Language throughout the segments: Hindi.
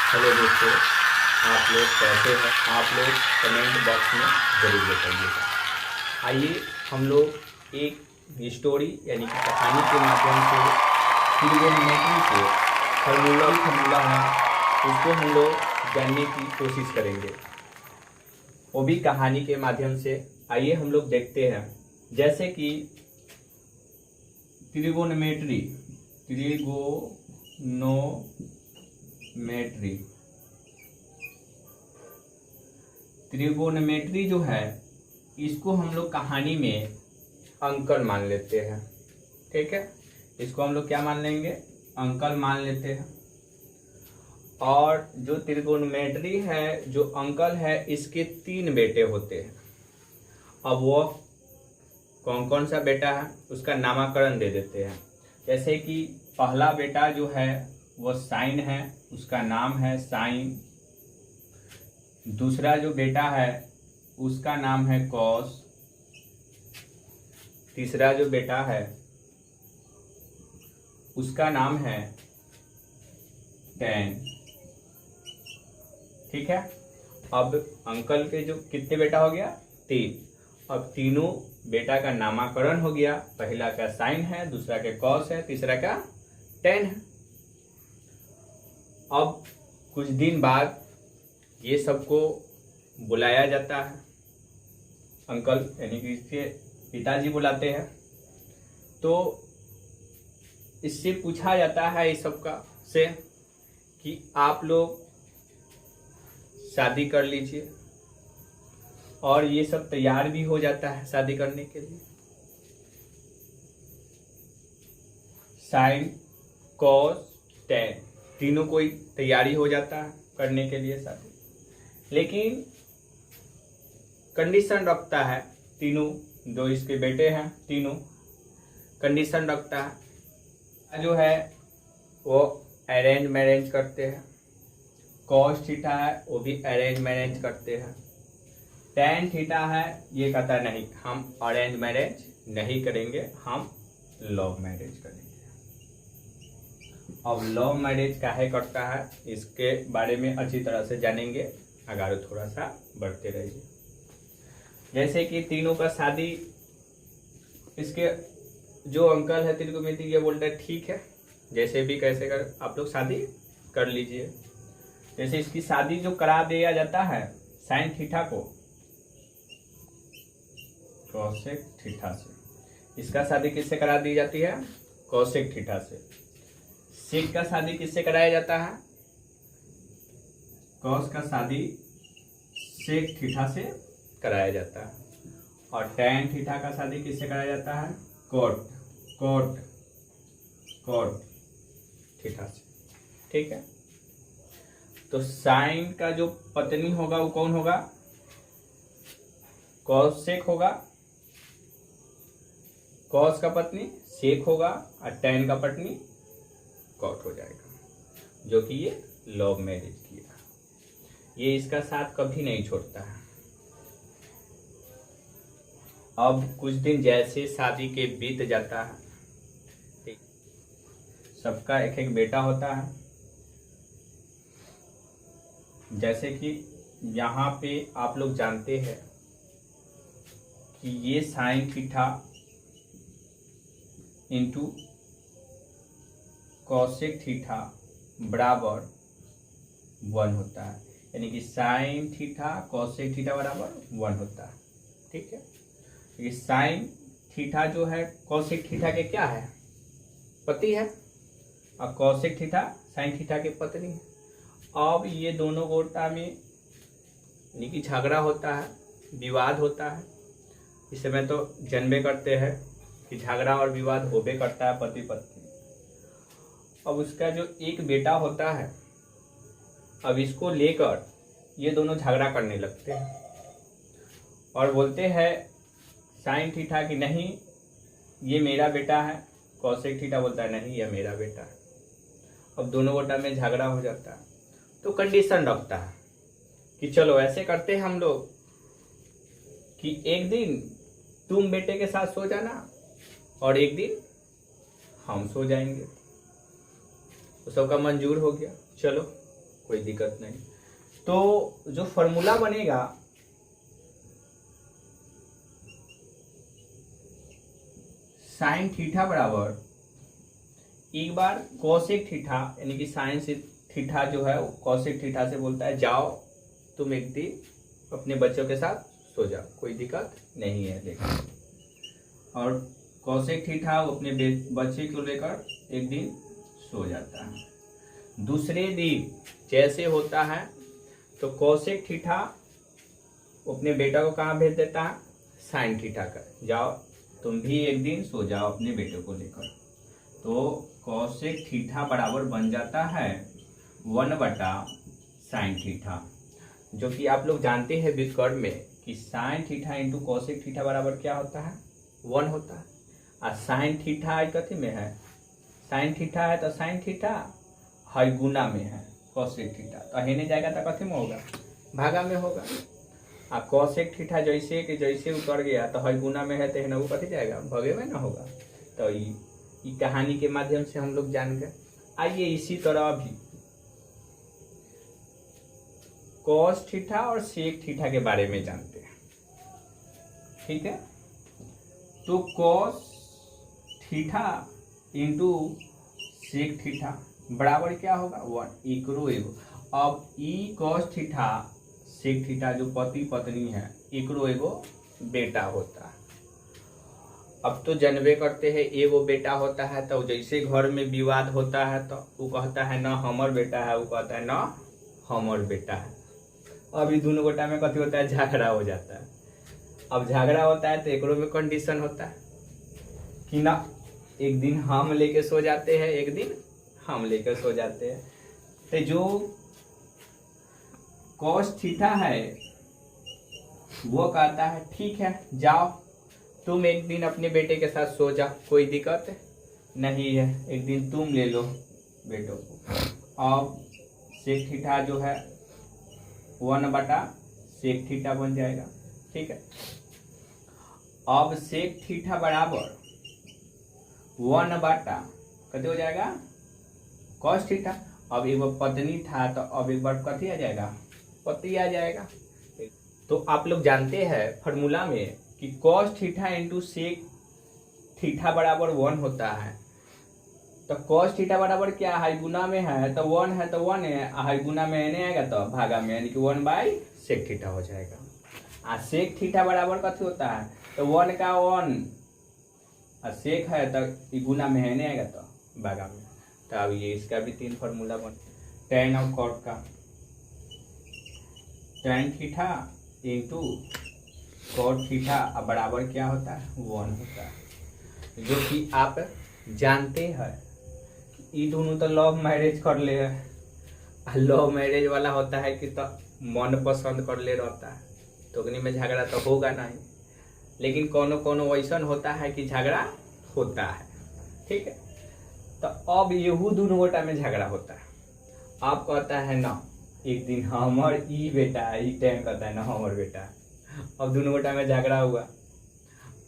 हेलो दोस्तों, आप लोग कैसे हैं? आप लोग कमेंट बॉक्स में ज़रूर बताइएगा। आइए हम लोग एक स्टोरी यानी कि कहानी के माध्यम से ट्रिगोनोमेट्री के फार्मूला है उसको हम लोग जानने की कोशिश करेंगे, वो भी कहानी के माध्यम से। आइए हम लोग देखते हैं, जैसे कि ट्रिगोनोमेट्री ट्रिगोनोमेट्री जो है इसको हम लोग कहानी में अंकल मान लेते हैं। ठीक है, इसको हम लोग क्या मान लेंगे? अंकल मान लेते हैं। और जो ट्रिगोनोमेट्री है, जो अंकल है, इसके 3 बेटे होते हैं। अब वो कौन कौन सा बेटा है उसका नामकरण दे देते हैं। जैसे कि पहला बेटा जो है वो साइन है, उसका नाम है साइन। दूसरा जो बेटा है उसका नाम है कॉस। तीसरा जो बेटा है उसका नाम है टेन। ठीक है, अब अंकल के जो कितने बेटा हो गया? 3। अब तीनों बेटा का नामकरण हो गया। पहला का साइन है, दूसरा का कॉस है, तीसरा का टेन है। अब कुछ दिन बाद ये सबको बुलाया जाता है। अंकल यानी कि इसके पिताजी बुलाते हैं, तो इससे पूछा जाता है इस सब का से कि आप लोग शादी कर लीजिए। और ये सब तैयार भी हो जाता है शादी करने के लिए। साइन, कॉस, टेन तीनों कोई तैयारी हो जाता है करने के लिए शादी। लेकिन कंडीशन रखता है, तीनों जो इसके बेटे हैं तीनों कंडीशन रखता है। जो है वो अरेंज मैरेज करते हैं। कॉस थीटा है वो भी अरेंज मैरेज करते हैं। टेन थीटा है ये कहता है नहीं, हम अरेंज मैरेज नहीं करेंगे, हम लव मैरेज करेंगे। अब लव मैरेज काहे करता है इसके बारे में अच्छी तरह से जानेंगे, अगर थोड़ा सा बढ़ते रहिए। जैसे कि तीनों का शादी, इसके जो अंकल है त्रिकोणमिति ये बोलते हैं ठीक है, जैसे भी कैसे कर आप लोग शादी कर लीजिए। जैसे इसकी शादी जो करा दिया जाता है साइन थीटा को कोसेक थीटा से। इसका शादी किससे करा दी जाती है? कोसेक थीटा से। सेक का शादी किससे कराया जाता है? कॉस का शादी सेक थीटा से कराया जाता है। और टेन थीटा का शादी किससे कराया जाता है? कोट थीटा से। ठीक है, तो साइन का जो पत्नी होगा वो कौन होगा? कॉसेक होगा। कॉस का पत्नी सेक होगा और टेन का पत्नी कॉट हो जाएगा, जो कि ये लव मैरिज किया। ये इसका साथ कभी नहीं छोड़ता है। अब कुछ दिन जैसे शादी के बीत जाता है, सबका एक एक बेटा होता है। जैसे कि यहाँ पे आप लोग जानते हैं कि ये sine theta into cosec theta बराबर 1 होता है, यानी कि साइन थीटा कॉसेक थीटा बराबर 1 होता है। ठीक है, ये साइन थीटा जो है कॉसेक थीटा के क्या है? पति है। और कॉसेक थीटा साइन थीटा के पत्नी है। अब ये दोनों गोटा में यानी कि झगड़ा होता है, विवाद होता है। इस समय तो जानबे करते हैं कि झगड़ा और विवाद होबे करता है पति पत्नी। अब उसका जो एक बेटा होता है, अब इसको लेकर ये दोनों झगड़ा करने लगते हैं और बोलते हैं साइन थीटा कि नहीं ये मेरा बेटा है। कॉसेक थीटा बोलता है नहीं ये मेरा बेटा है। अब दोनों गोटा में झगड़ा हो जाता है, तो कंडीशन रखता है कि चलो ऐसे करते हैं हम लोग कि एक दिन तुम बेटे के साथ सो जाना और एक दिन हम सो जाएंगे। तो सबका मंजूर हो गया, चलो कोई दिक्कत नहीं। तो जो फॉर्मूला बनेगा साइन थीटा बराबर एक बार कोसेक थीटा, यानी कि साइन से थीटा जो है कोसेक थीटा से बोलता है जाओ तुम एक दिन अपने बच्चों के साथ सो जाओ, कोई दिक्कत नहीं है देखो। और कोसेक थीटा वो अपने बच्चे को लेकर एक दिन सो जाता है। दूसरे दिन जैसे होता है तो कोसेक थीटा अपने बेटा को कहाँ भेज देता है, साइन थीटा का, जाओ तुम भी एक दिन सो जाओ अपने बेटे को लेकर। तो कोसेक थीटा बराबर बन जाता है 1/साइन थीटा, जो कि आप लोग जानते हैं व्युत्क्रम में कि sine theta into cosec theta बराबर क्या होता है, 1 होता है। और साइन थीटा कथी में है, साइन थीटा है तो साइन थीटा है गुना में है कोसेक थीटा, तो हेने जाएगा तो कथी में होगा, भागा में होगा। आ कोसेक थीटा जैसे कि जैसे उतर गया तो है गुना में है तो हेने वो कथी जाएगा, भगे में ना होगा। तो ये कहानी के माध्यम से हम लोग जान गए। आइए इसी तरह भी कोस थीटा और सेक थीटा के बारे में जानते हैं, ठीक है। तो cos theta into sec theta बराबर क्या होगा, 1 एकरो एगो। अब ई कोस थीटा सेक थीटा जो पति पत्नी है एकरो एगो बेटा होता है। अब तो जानबे करते हैं एगो बेटा होता है तो जैसे घर में विवाद होता है तो वो कहता है ना हमर बेटा है, वो कहता है ना हमर बेटा है। अभी दोनों गोटा में कथी होता है, झगड़ा हो जाता है। अब झगड़ा होता है तो एकरो में कंडीशन होता है कि ना एक दिन हम लेके सो जाते हैं, एक दिन हम लेकर सो जाते हैं। तो जो कोस थीटा है वो कहता है ठीक है जाओ तुम एक दिन अपने बेटे के साथ सो जाओ, कोई दिक्कत नहीं है, एक दिन तुम ले लो बेटों को। अब सेक थीटा जो है 1/सेक थीटा बन जाएगा, ठीक है। अब सेक थीटा बराबर 1/, कते हो जाएगा, कॉस थीटा। अब एक बार पत्नी था तो अब एक बार कथी आ जाएगा, पति आ जाएगा। तो आप लोग जानते हैं फॉर्मूला में कि cos theta into sec theta बराबर 1 होता है। तो कॉस थीटा बराबर क्या है, गुना में है तो 1 है तो 1 है, हाई गुना में नहीं आएगा तो भागा में, यानी कि 1/सेक थीटा हो जाएगा। आ सेक थीटा बराबर कथी होता है, तो 1 का 1 और सेक है तो गुना में है नहीं आएगा तो भागा में। तो अब ये इसका भी 3 फॉर्मूला बन, tan और cot का, tan theta into cot theta बराबर क्या होता है, 1 होता है। जो कि आप जानते हैं ये दोनों तो लव मैरिज कर ले है। लव मैरिज वाला होता है कि तो मन पसंद कर ले रहता है तो उन्हीं में झगड़ा तो होगा नहीं, लेकिन कोनो कोनो वैसा होता है कि झगड़ा होता है, ठीक है। तो अब यहू दोनों गोटा में झगड़ा होता है। आप कहता है ना एक दिन हमर ई बेटा है, ई टाइम कहता है ना हमर बेटा है। अब दोनों गोटा में झगड़ा हुआ,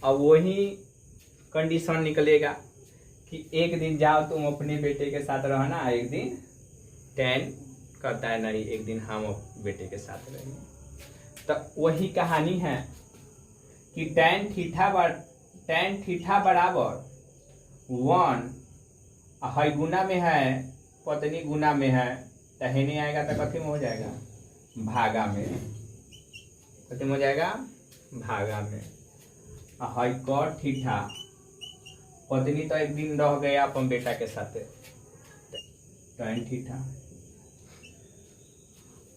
अब वही कंडीशन निकलेगा कि एक दिन जाओ तुम अपने बेटे के साथ रहना, एक दिन टैन कहता है नहीं एक दिन हम बेटे के साथ रहेंगे। तो वही कहानी है कि टैन थीटा बराबर 1 है गुना में है, पत्नी गुना में है तो है नहीं आएगा तो कथी में हो जाएगा, भागा में, कथी में हो जाएगा, भागा में। है cot थीटा, पत्नी तो एक दिन रह गया अपन बेटा के साथ, tan थीटा।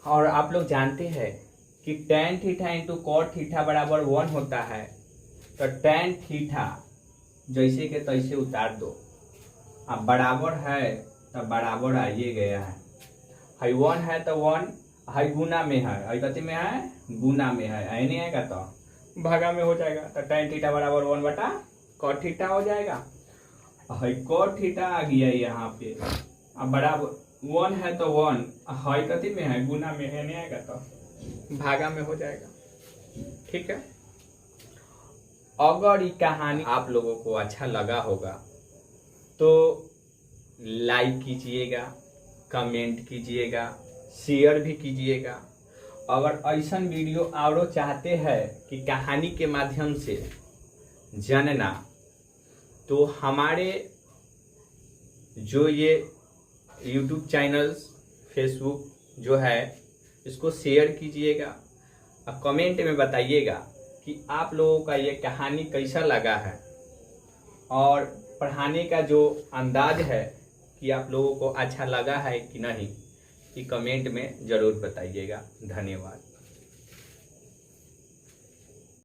और आप लोग जानते हैं कि tan theta into cot theta बराबर 1 होता है। तो tan थीटा जैसे के तैसे उतार दो, अब बराबर है तो बराबर आइए गया है, 1 है तो 1 है गुना में है, कथी में है, गुना में है नहीं आएगा तो भागा में हो जाएगा। तो tan थीटा बराबर 1/cot थीटा हो जाएगा। है cot थीटा आ गया यहाँ पे, अब बराबर 1 है तो 1 है कथी में है, गुना में है नहीं आएगा तो भागा में हो जाएगा, ठीक है। अगर ये कहानी आप लोगों को अच्छा लगा होगा तो लाइक कीजिएगा, कमेंट कीजिएगा, शेयर भी कीजिएगा। अगर ऐसा वीडियो और चाहते हैं कि कहानी के माध्यम से जानना, तो हमारे जो ये YouTube चैनल्स, फेसबुक जो है, इसको शेयर कीजिएगा और कमेंट में बताइएगा कि आप लोगों का ये कहानी कैसा लगा है और पढ़ाने का जो अंदाज है कि आप लोगों को अच्छा लगा है कि नहीं, कि कमेंट में ज़रूर बताइएगा। धन्यवाद।